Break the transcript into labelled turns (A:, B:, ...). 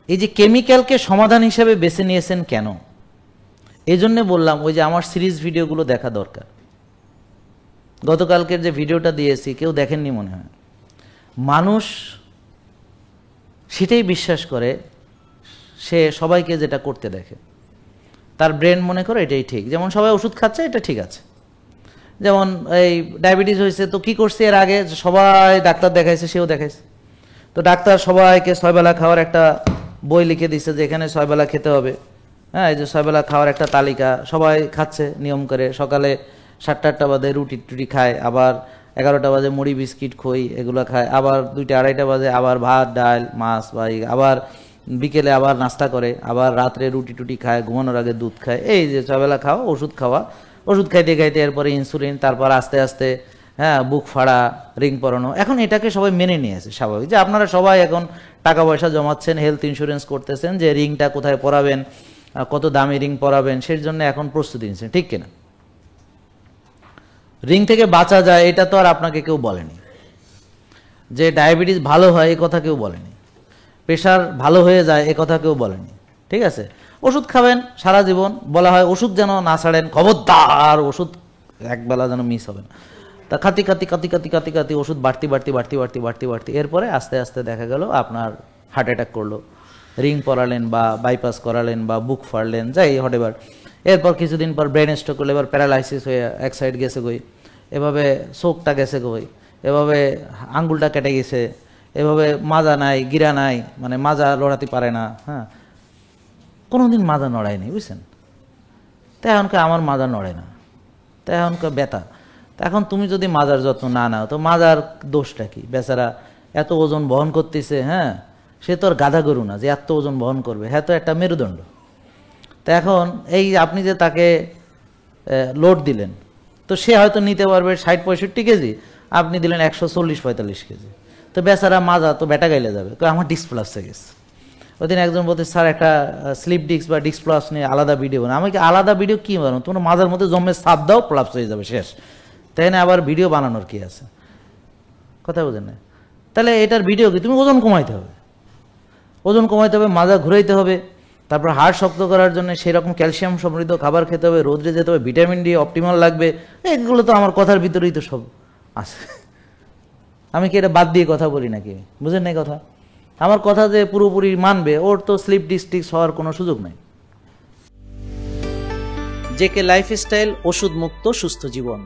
A: এই যে কেমিক্যালকে সমাধান হিসেবে বেছে নিয়েছেন কেন? এই জন্যে বললাম ওই যে আমার সিরিজ ভিডিওগুলো দেখা দরকার। গতকালকের যে ভিডিওটা দিয়েছি কেউ দেখেননি মনে হয়। মানুষ সেটাই বিশ্বাস করে, সে সবাইকে যেটা করতে দেখে তার ব্রেন মনে করে এটাই ঠিক। যেমন সবাই ওষুধ খাচ্ছে, এটা ঠিক আছে। যেমন এই ডায়াবেটিস হয়েছে তো কি করছে এর আগে, সবাই ডাক্তার দেখাইছে, সেও দেখাইছে। তো ডাক্তার সবাইকে 6 বেলা খাওয়ার একটা বই লিখে দিচ্ছে যে এখানে 6 বেলা খেতে হবে। হ্যাঁ, এই যে 6 বেলা খাওয়ার একটা তালিকা, সবাই খাচ্ছে নিয়ম করে। সকালে 7টা-8টা বাজে রুটি টুটি খায়, আবার 11টা বাজে মুড়ি বিস্কিট খই এগুলো খায়, আবার 2টা-2:30টা বাজে আবার ভাত ডাল মাছ বা আবার বিকেলে আবার নাস্তা করে, আবার রাত্রে রুটি টুটি খায়, ঘুমানোর আগে দুধ খায়। এই যে 6 বেলা খাওয়া, ওষুধ খাওয়া, ওষুধ খাইতে খাইতে এরপরে ইনসুলিন, তারপর আস্তে আস্তে হ্যাঁ বুক ফাড়া, রিং পরানো। এখন এটাকে সবাই মেনে নিয়েছে, স্বাভাবিক যে আপনারা সবাই এখন টাকা পয়সা জমাচ্ছেন, হেলথ ইন্স্যুরেন্স করতেছেন, যে রিংটা কোথায় পরাবেন, কত দামি রিং পরাবেন, সেই জন্য এখন প্রস্তুতি নিচ্ছেন, ঠিক কিনা? রিং থেকে বাঁচা যায় এটা তো আর আপনাকে কেউ বলেনি। যে ডায়াবেটিস ভালো হয় এ কথা কেউ বলেনি, প্রেশার ভালো হয়ে যায় এ কথা কেউ বলেনি, ঠিক আছে? ওষুধ খাবেন সারা জীবন, বলা হয় ওষুধ যেন না ছাড়েন, খবরদার ওষুধ একবেলা যেন মিস হবে না। তা খাতি খাতি খাতি খাতি খাতি খাতি ওষুধ বাড়তি বাড়তি বাড়তি বাড়তি বাড়তি বাড়তি এরপরে আস্তে আস্তে দেখা গেল আপনার হার্ট অ্যাটাক করলো, রিং পরালেন বা বাইপাস করালেন বা বুক ফাড়লেন, যাই হটেবার। এরপর কিছুদিন পর ব্রেন স্ট্রোক করলে, এবার প্যারালাইসিস হয়ে এক সাইড গেছে গই, এভাবে চোখটা গেছে গই, এভাবে আঙ্গুলটা কেটে গেছে, এভাবে মাজা নাই, গিরা নাই, মানে মাজা লড়াতে পারে না। হ্যাঁ, কোনোদিন মাজা নড়ায়নি, বুঝছেন? তাই এখনকার আমার মাজা নড়ে না, তাই এখনকার ব্যথা। তা এখন তুমি যদি মাজার যত্ন না নাও তো মাজার দোষটা কি? বেচারা এত ওজন বহন করতেছে, হ্যাঁ, সে তো আর গাধা গরু না যে এত ওজন বহন করবে, হ্যাঁ তো একটা মেরুদণ্ড। তা এখন এই আপনি যে তাকে লোড দিলেন, তো সে হয়তো নিতে পারবে 60-65 কেজি, আপনি দিলেন 140-45 কেজি, তো বেচারা মাজা তো বেটা গাইলে যাবে, আমার ডিস্ক প্লাস হয়ে গেছে। ওইদিন একজন বলতে, স্যার একটা স্লিপ ডিস্ক বা ডিস্ক প্লাস নিয়ে আলাদা ভিডিও বানাও। আমি কি আলাদা ভিডিও কী বানাবো? তোমার মাজার মধ্যে জমে সাপ দাও, প্লাস হয়ে যাবে, শেষ। তাই না? আবার ভিডিও বানানোর কি আছে? কথা বোঝেন না? তাহলে এটার ভিডিও কি? তুমি ওজন কমাইতে হবে, ওজন কমাইতে হবে, মাজা ঘুরাইতে হবে, তারপর হাড় শক্ত করার জন্য সেরকম ক্যালসিয়াম সমৃদ্ধ খাবার খেতে হবে, রোদ্রে যেতে হবে, ভিটামিন ডি অপটিমাল লাগবে। এগুলো তো আমার কথার ভিতরেই তো সব আছে। আমি কি এটা বাদ দিয়ে কথা বলি নাকি? বুঝেন নাই কথা? আমার কথা যে পুরোপুরি মানবে, ওর তো স্লিপ ডিস্ট্রিক্ট হওয়ার কোনো সুযোগ নাই। জেকে লাইফস্টাইল, ওষুধ মুক্ত সুস্থ জীবন।